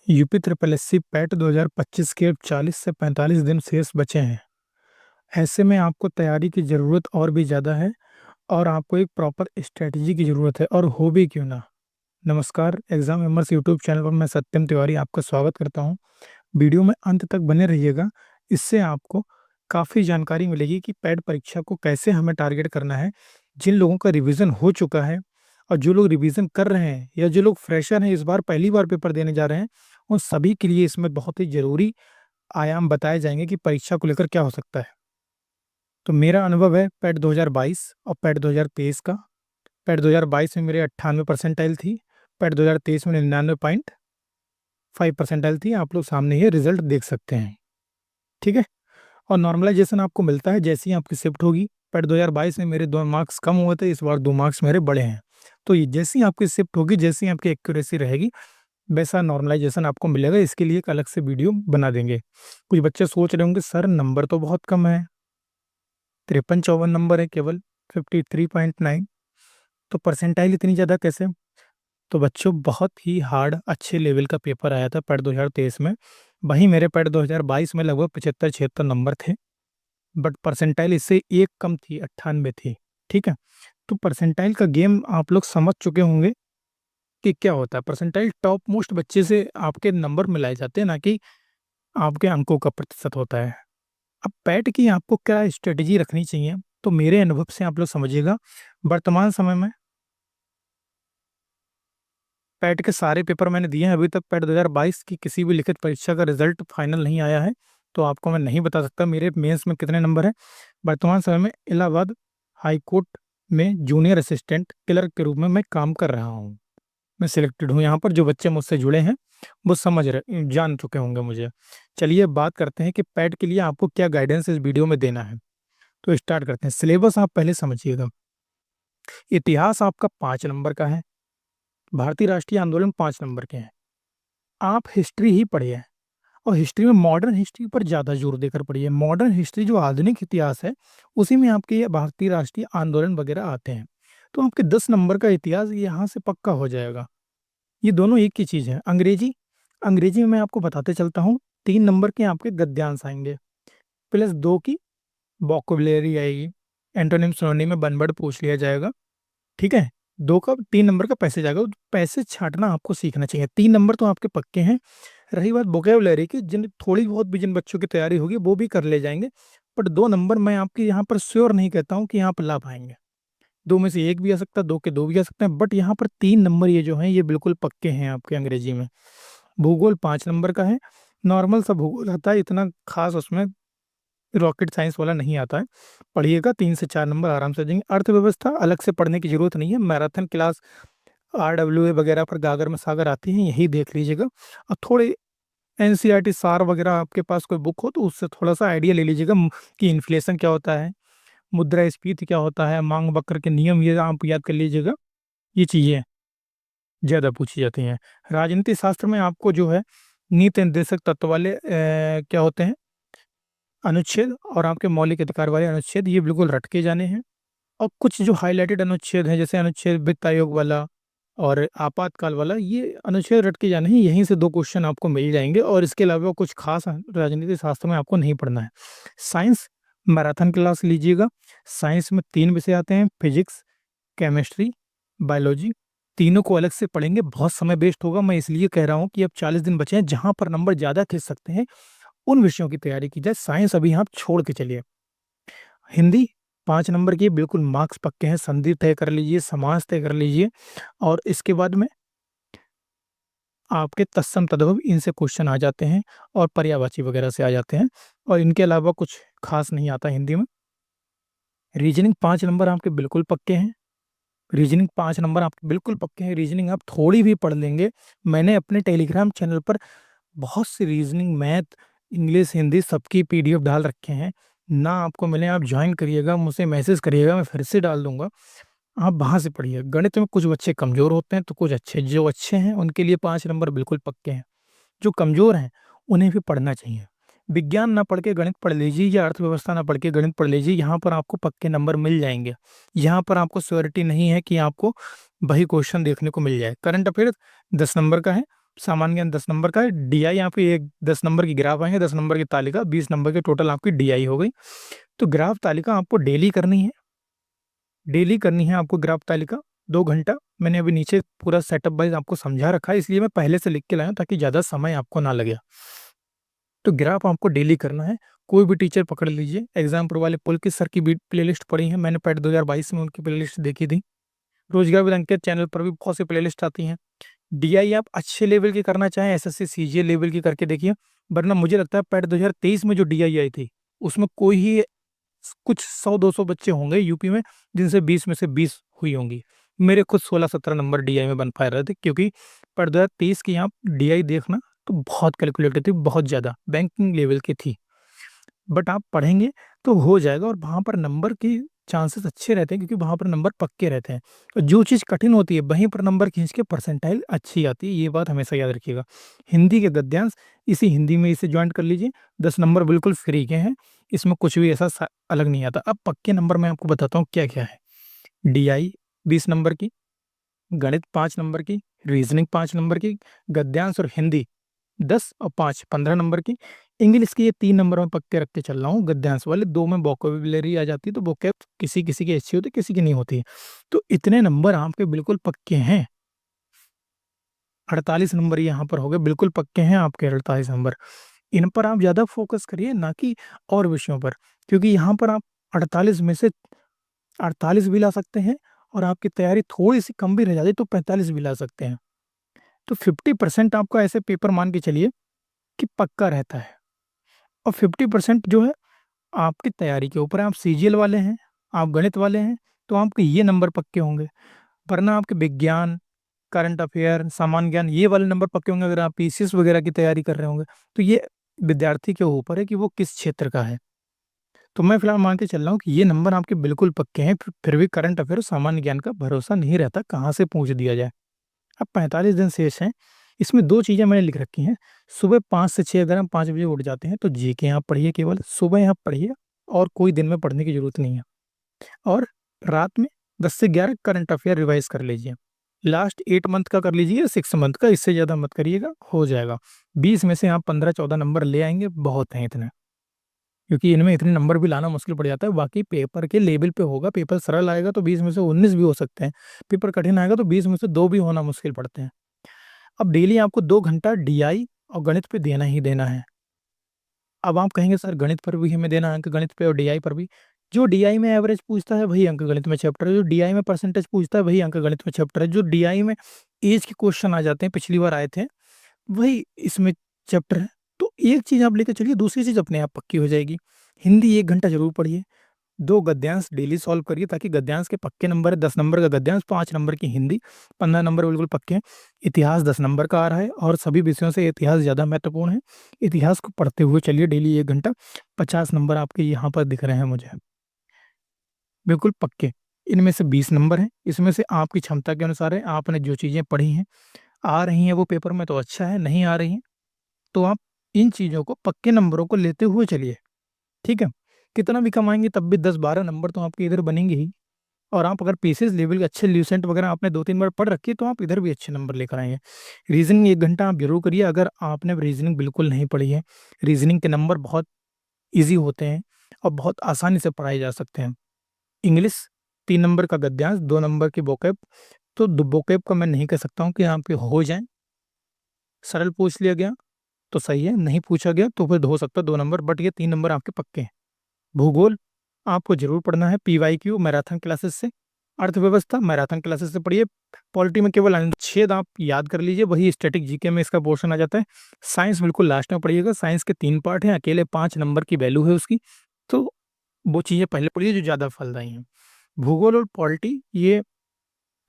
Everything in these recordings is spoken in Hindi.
यूपी ट्रिपल एससी पैट 2025 के अब 40 से 45 दिन शेष बचे हैं। ऐसे में आपको तैयारी की ज़रूरत और भी ज़्यादा है और आपको एक प्रॉपर स्ट्रेटजी की ज़रूरत है, और हो भी क्यों ना। नमस्कार, एग्जाम मेमर्स यूट्यूब चैनल पर मैं सत्यम तिवारी आपका स्वागत करता हूं। वीडियो में अंत तक बने रहिएगा। इससे आपको काफ़ी जानकारी मिलेगी कि पैट परीक्षा को कैसे हमें टारगेट करना है। जिन लोगों का रिवीजन हो चुका है और जो लोग रिवीजन कर रहे हैं या जो लोग फ्रेशर हैं, इस बार पहली बार पेपर देने जा रहे हैं, उन सभी के लिए इसमें बहुत ही ज़रूरी आयाम बताए जाएंगे कि परीक्षा को लेकर क्या हो सकता है। तो मेरा अनुभव है पैट 2022 और पैट 2023 का। पैट 2022 में मेरे 98 परसेंटाइल थी। पैट 2023 में 99.5 परसेंटाइल थी। आप लोग सामने ही रिजल्ट देख सकते हैं, ठीक है। और नॉर्मलाइजेशन आपको मिलता है जैसे ही आपकी शिफ्ट होगी। पैट 2022 में मेरे 2 मार्क्स कम हुए थे, इस बार 2 मार्क्स मेरे बढ़े हैं। तो ये जैसे ही आपकी शिफ्ट होगी, जैसे ही आपकी एक्यूरेसी रहेगी, वैसा नॉर्मलाइजेशन आपको मिलेगा। इसके लिए एक अलग से वीडियो बना देंगे। कुछ बच्चे सोच रहे होंगे सर नंबर तो बहुत कम है, 53-54 नंबर है केवल, 53.9, तो परसेंटाइल इतनी ज़्यादा कैसे। तो बच्चों, बहुत ही हार्ड अच्छे लेवल का पेपर आया था पैट 2023 में। वहीं मेरे पैट 2022 में लगभग 75-76 नंबर थे, बट परसेंटाइल इससे एक कम थी, 98 थी, ठीक है। तो परसेंटाइल का गेम आप लोग समझ चुके होंगे कि क्या होता है। परसेंटाइल टॉप मोस्ट बच्चे से आपके नंबर मिलाए जाते हैं, ना कि आपके अंकों का प्रतिशत होता है। अब पैट की आपको क्या स्ट्रेटेजी रखनी चाहिए, तो मेरे अनुभव से आप लोग समझिएगा। वर्तमान समय में पैट के सारे पेपर मैंने दिए हैं। अभी तक पैट 2022 की किसी भी लिखित परीक्षा का रिजल्ट फाइनल नहीं आया है, तो आपको मैं नहीं बता सकता मेरे मेंस में कितने नंबर हैं। वर्तमान समय में इलाहाबाद हाई कोर्ट में जूनियर असिस्टेंट क्लर्क के रूप में मैं काम कर रहा हूँ। मैं सिलेक्टेड हूँ यहाँ पर। जो बच्चे मुझसे जुड़े हैं वो समझ रहे, जान चुके होंगे मुझे। चलिए बात करते हैं कि पैट के लिए आपको क्या गाइडेंस इस वीडियो में देना है। तो स्टार्ट करते हैं। सिलेबस आप पहले समझिएगा। इतिहास आपका 5 नंबर का है। भारतीय राष्ट्रीय आंदोलन 5 नंबर के हैं। आप हिस्ट्री ही पढ़िए, और हिस्ट्री में मॉडर्न हिस्ट्री पर ज़्यादा जोर देकर पढ़िए। मॉडर्न हिस्ट्री जो आधुनिक इतिहास है, उसी में आपके ये भारतीय राष्ट्रीय आंदोलन वगैरह आते हैं। तो आपके 10 नंबर का इतिहास यहाँ से पक्का हो जाएगा। ये दोनों एक ही चीज़ है। अंग्रेजी, अंग्रेजी में मैं आपको बताते चलता हूँ। 3 नंबर के आपके गद्यांश आएंगे, प्लस 2 की वोकैबुलरी आएगी। एंटोनिम सिनोनिम में वन वर्ड पूछ लिया जाएगा, ठीक है। 3 नंबर का पैसेज आएगा। तो पैसेज छांटना आपको सीखना चाहिए। 3 नंबर तो आपके पक्के हैं। रही बात वोकैबुलरी की, जिन थोड़ी बहुत भी जिन बच्चों की तैयारी होगी वो भी कर ले जाएंगे, बट 2 नंबर मैं आपके यहाँ पर श्योर नहीं कहता हूँ कि यहाँ पर ला पाएंगे। 2 में से 1 भी आ सकता है, 2 के 2 भी आ सकते हैं, बट यहाँ पर 3 नंबर ये जो हैं ये बिल्कुल पक्के हैं आपके अंग्रेजी में। भूगोल 5 नंबर का है। नॉर्मल सा भूगोल आता है, इतना खास उसमें रॉकेट साइंस वाला नहीं आता है। पढ़िएगा, 3 से 4 नंबर आराम से देंगे। अर्थव्यवस्था अलग से पढ़ने की जरूरत नहीं है। मैराथन क्लास RWA वगैरह पर गागर में सागर आती हैं, यही देख लीजिएगा। और थोड़े NCERT सार वगैरह आपके पास कोई बुक हो तो उससे थोड़ा सा आइडिया ले लीजिएगा कि इन्फ्लेशन क्या होता है, मुद्रास्फीति क्या होता है, मांग वक्र के नियम, ये आप याद कर लीजिएगा। ये चीज़ें ज़्यादा पूछी जाती हैं। राजनीति शास्त्र में आपको जो है नीति निर्देशक तत्व वाले क्या होते हैं, अनुच्छेद, और आपके मौलिक अधिकार वाले अनुच्छेद, ये बिल्कुल रट के जाने हैं। और कुछ जो हाईलाइटेड अनुच्छेद हैं, जैसे अनुच्छेद वित्त आयोग वाला और आपातकाल वाला, ये अनुच्छेद रट के जाने हैं। यहीं से 2 क्वेश्चन आपको मिल जाएंगे, और इसके अलावा कुछ खास राजनीति शास्त्र में आपको नहीं पढ़ना है। साइंस मैराथन क्लास लीजिएगा। साइंस में 3 विषय आते हैं, फिजिक्स, केमिस्ट्री, बायोलॉजी। तीनों को अलग से पढ़ेंगे, बहुत समय वेस्ट होगा। मैं इसलिए कह रहा हूँ कि अब 40 दिन बचे हैं, जहाँ पर नंबर ज़्यादा खींच सकते हैं उन विषयों की तैयारी की जाए। साइंस अभी आप छोड़ के चलिए। हिंदी 5 नंबर की, बिल्कुल मार्क्स पक्के हैं। संधि तय कर लीजिए, समास तय कर लीजिए, और इसके बाद में आपके तत्सम तद्भव इनसे क्वेश्चन आ जाते हैं, और पर्यायवाची वगैरह से आ जाते हैं, और इनके अलावा कुछ खास नहीं आता हिंदी में। रीजनिंग 5 नंबर आपके बिल्कुल पक्के हैं। रीजनिंग 5 नंबर आपके बिल्कुल पक्के हैं। रीजनिंग आप थोड़ी भी पढ़ लेंगे। मैंने अपने टेलीग्राम चैनल पर बहुत सी रीजनिंग, मैथ, इंग्लिश, हिंदी सबकी PDF डाल रखे हैं। ना आपको मिले, आप ज्वाइन करिएगा, मुझसे मैसेज करिएगा, मैं फिर से डाल दूंगा। आप वहाँ से पढ़िए। गणित में कुछ बच्चे कमज़ोर होते हैं तो कुछ अच्छे, जो अच्छे हैं उनके लिए 5 नंबर बिल्कुल पक्के हैं। जो कमज़ोर हैं उन्हें भी पढ़ना चाहिए। विज्ञान ना पढ़ के गणित पढ़ लीजिए, या अर्थव्यवस्था ना पढ़ के गणित पढ़ लीजिए, यहाँ पर आपको पक्के नंबर मिल जाएंगे। यहाँ पर आपको श्योरिटी नहीं है कि आपको वही क्वेश्चन देखने को मिल जाए। करंट अफेयर 10 नंबर का है। सामान्य ज्ञान 10 नंबर का है, DI यहाँ पे एक 10 नंबर की ग्राफ आएंगे, 10 नंबर की तालिका, 20 नंबर के टोटल आपकी DI हो गई। तो ग्राफ तालिका आपको डेली करनी है, डेली करनी है आपको ग्राफ तालिका 2 घंटा। मैंने अभी नीचे पूरा सेटअप वाइज आपको समझा रखा है, इसलिए मैं पहले से लिख के लाया हूं ताकि ज़्यादा समय आपको ना लगे। तो ग्राफ आपको डेली करना है। कोई भी टीचर पकड़ लीजिए, एग्जाम्पल वाले पुलकित सर की भी प्लेलिस्ट पड़ी है, मैंने पैट 2022 में उनकी प्लेलिस्ट देखी थी। रोजगार विद अंकित चैनल पर भी बहुत सी प्लेलिस्ट आती हैं। DI आप अच्छे लेवल की करना चाहें, SSC CGL लेवल की करके देखिए, वरना मुझे लगता है पैट 2023 में जो DI आई थी उसमें कोई ही कुछ 100-200 बच्चे होंगे यूपी में जिनसे 20 में से 20 हुई होंगी। मेरे खुद 16-17 नंबर DI में बन पा रहे थे, क्योंकि पैट 2023 की आप DI देखना तो बहुत कैलकुलेटेड थी, बहुत ज़्यादा बैंकिंग लेवल की थी। बट आप पढ़ेंगे तो हो जाएगा, और वहाँ पर नंबर की चांसेस अच्छे रहते हैं, क्योंकि वहाँ पर नंबर पक्के रहते हैं। और जो चीज़ कठिन होती है वहीं पर नंबर खींच के परसेंटाइल अच्छी आती है, ये बात हमेशा याद रखिएगा। हिंदी के गद्यांश इसी हिंदी में इसे ज्वाइन कर लीजिए, 10 नंबर बिल्कुल फ्री के हैं, इसमें कुछ भी ऐसा अलग नहीं आता। अब पक्के नंबर मैं आपको बताता हूँ क्या क्या है। DI 20 नंबर की, गणित 5 नंबर की, रीजनिंग 5 नंबर की, गद्यांश और हिंदी 10 और 5 15 नंबर की। इंग्लिश के ये 3 नंबर में पक्के रख के चल रहा हूँ, गद्यांश वाले 2 में वोकैबुलरी आ जाती है, तो वोकैब किसी किसी की अच्छी होती है, किसी की नहीं होती है। तो इतने नंबर आपके बिल्कुल पक्के हैं। 48 नंबर यहाँ पर हो गए, बिल्कुल पक्के हैं आपके 48 नंबर। इन पर आप ज़्यादा फोकस करिए, ना कि और विषयों पर, क्योंकि यहाँ पर आप 48 में से 48 भी ला सकते हैं, और आपकी तैयारी थोड़ी सी कम भी रह जाती तो 45 भी ला सकते हैं। तो 50% आपका ऐसे पेपर मान के चलिए कि पक्का रहता है, और 50% जो है आपकी तैयारी के ऊपर है। आप CGL वाले हैं, आप गणित वाले हैं, तो आपके ये नंबर पक्के होंगे। वरना आपके विज्ञान, करंट अफेयर, सामान्य ज्ञान, ये वाले नंबर पक्के होंगे अगर आप PCS वगैरह की तैयारी कर रहे होंगे। तो ये विद्यार्थी के ऊपर है कि वो किस क्षेत्र का है। तो मैं फिलहाल मान के चल रहा हूँ कि ये नंबर आपके बिल्कुल पक्के हैं, फिर भी करंट अफेयर और सामान्य ज्ञान का भरोसा नहीं रहता कहाँ से पूछ दिया जाए। अब 45 दिन शेष हैं, इसमें 2 चीज़ें मैंने लिख रखी हैं। सुबह 5 से 6 अगर हम 5 बजे उठ जाते हैं तो GK आप पढ़िए, केवल सुबह आप पढ़िए, और कोई दिन में पढ़ने की ज़रूरत नहीं है। और रात में 10 से 11 करंट अफेयर रिवाइज़ कर लीजिए। लास्ट 8 मंथ का कर लीजिए, 6 मंथ का, इससे ज़्यादा मत करिएगा, हो जाएगा। 20 में से आप 15-14 नंबर ले आएँगे, बहुत हैं इतने। क्योंकि इनमें इतने नंबर भी लाना मुश्किल पड़ जाता है। बाकी पेपर के लेवल पे होगा, पेपर सरल आएगा तो 20 में से 19 भी हो सकते हैं। पेपर कठिन आएगा तो 20 में से 2 भी होना मुश्किल पड़ते हैं। अब डेली आपको 2 घंटा DI और गणित पे देना ही देना है। अब आप कहेंगे सर गणित पर भी हमें देना है अंक, गणित पे और DI पर भी। जो DI में एवरेज पूछता है वही अंक गणित में चैप्टर है, जो DI में परसेंटेज पूछता है वही अंक गणित में चैप्टर है, जो DI में एज के क्वेश्चन आ जाते हैं, पिछली बार आए थे, वही इसमें चैप्टर है। तो एक चीज़ आप लेकर चलिए, दूसरी चीज़ अपने आप पक्की हो जाएगी। हिंदी 1 घंटा ज़रूर पढ़िए, 2 गद्यांश डेली सॉल्व करिए, ताकि गद्यांश के पक्के नंबर है, 10 नंबर का गद्यांश, 5 नंबर की हिंदी, 15 नंबर बिल्कुल पक्के हैं। इतिहास 10 नंबर का आ रहा है, और सभी विषयों से इतिहास ज़्यादा महत्वपूर्ण है। इतिहास को पढ़ते हुए चलिए डेली 1 घंटा, 50 नंबर आपके यहाँ पर दिख रहे हैं मुझे, बिल्कुल पक्के। इनमें से 20 नंबर हैं, इसमें से आपकी क्षमता के अनुसार है, आपने जो चीज़ें पढ़ी हैं, आ रही हैं वो पेपर में तो अच्छा है, नहीं आ रही हैं तो आप इन चीज़ों को, पक्के नंबरों को लेते हुए चलिए, ठीक है? कितना भी कमाएँगे तब भी 10-12 नंबर तो आपके इधर बनेंगे ही। और आप अगर पीसीएस लेवल के अच्छे ल्यूसेंट वगैरह आपने 2-3 बार पढ़ रखी है, तो आप इधर भी अच्छे नंबर लेकर आएँगे। रीज़निंग 1 घंटा आप ज़रूर करिए, अगर आपने रीज़निंग बिल्कुल नहीं पढ़ी है। रीज़निंग के नंबर बहुत ईज़ी होते हैं और बहुत आसानी से पढ़ाए जा सकते हैं। इंग्लिश 3 नंबर का गद्यांश, 2 नंबर की वोकैब, तो वोकैब का मैं नहीं कह सकता हूँ कि आपके हो जाएँ। सरल पूछ लिया गया तो सही है, नहीं पूछा गया तो फिर हो सकता है 2 नंबर, बट ये 3 नंबर आपके पक्के हैं। भूगोल आपको ज़रूर पढ़ना है, PYQ मैराथन क्लासेस से। अर्थव्यवस्था मैराथन क्लासेस से पढ़िए। पॉलिटी में केवल अनुच्छेद आप याद कर लीजिए, वही स्टैटिक जीके में इसका पोर्शन आ जाता है। साइंस बिल्कुल लास्ट में पढ़िएगा, साइंस के 3 पार्ट हैं, अकेले 5 नंबर की वैल्यू है उसकी, तो वो चीज़ें पहले पढ़िए जो ज़्यादा फलदायी हैं। भूगोल और पॉलिटी ये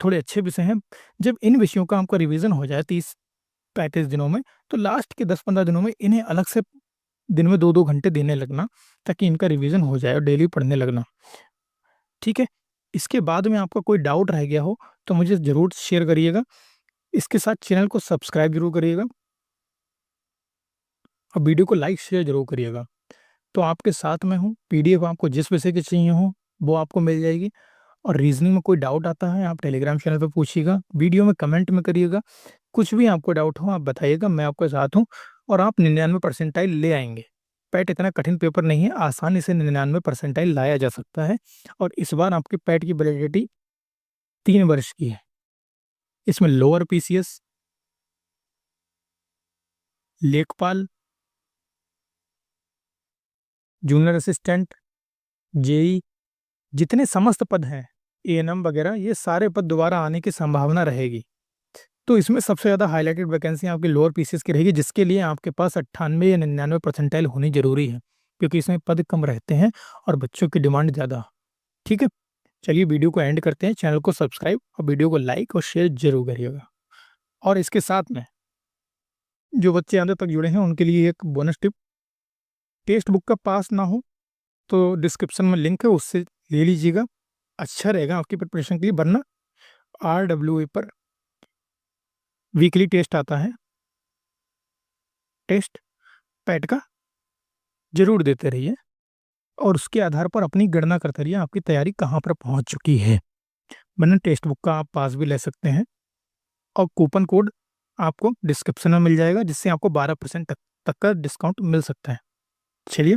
थोड़े अच्छे विषय हैं। जब इन विषयों का आपका रिवीजन हो जाए 30-35 दिनों में, तो लास्ट के 10-15 दिनों में इन्हें अलग से दिन में 2-2 घंटे देने लगना, ताकि इनका रिवीजन हो जाए, और डेली पढ़ने लगना, ठीक है? इसके बाद में आपका कोई डाउट रह गया हो तो मुझे ज़रूर शेयर करिएगा। इसके साथ चैनल को सब्सक्राइब ज़रूर करिएगा, और वीडियो को लाइक शेयर ज़रूर करिएगा। तो आपके साथ मैं हूँ, PDF आपको जिस विषय की चाहिए हो वो आपको मिल जाएगी। और रीज़निंग में कोई डाउट आता है आप टेलीग्राम चैनल पे पूछिएगा, वीडियो में कमेंट में करिएगा। कुछ भी आपको डाउट हो आप बताइएगा, मैं आपके साथ हूँ और आप 99 परसेंटाइल ले आएंगे। पैट इतना कठिन पेपर नहीं है, आसानी से 99 परसेंटाइल लाया जा सकता है। और इस बार आपके पैट की वैलिडिटी 3 वर्ष की है। इसमें लोअर पीसीएस, लेखपाल, जूनियर असिस्टेंट, जेई, जितने समस्त पद हैं, एएनएम वगैरह, ये सारे पद दोबारा आने की संभावना रहेगी। तो इसमें सबसे ज़्यादा हाईलाइटेड वैकेंसी आपकी लोअर पीसीएस की रहेगी, जिसके लिए आपके पास 98 या 99 परसेंटाइल होनी जरूरी है, क्योंकि इसमें पद कम रहते हैं और बच्चों की डिमांड ज़्यादा। ठीक है, चलिए वीडियो को एंड करते हैं। चैनल को सब्सक्राइब और वीडियो को लाइक और शेयर जरूर करिएगा। और इसके साथ में जो बच्चे अंत तक जुड़े हैं उनके लिए एक बोनस टिप, टेक्स्ट बुक का पास ना हो तो डिस्क्रिप्शन में लिंक है, उससे ले लीजिएगा, अच्छा रहेगा आपकी प्रिपरेशन के लिए। वरना RWA पर वीकली टेस्ट आता है, टेस्ट पैट का जरूर देते रहिए और उसके आधार पर अपनी गणना करते रहिए आपकी तैयारी कहाँ पर पहुंच चुकी है। वरना टेक्स्ट बुक का आप पास भी ले सकते हैं और कूपन कोड आपको डिस्क्रिप्शन में मिल जाएगा, जिससे आपको 12% तक का डिस्काउंट मिल सकता है। चलिए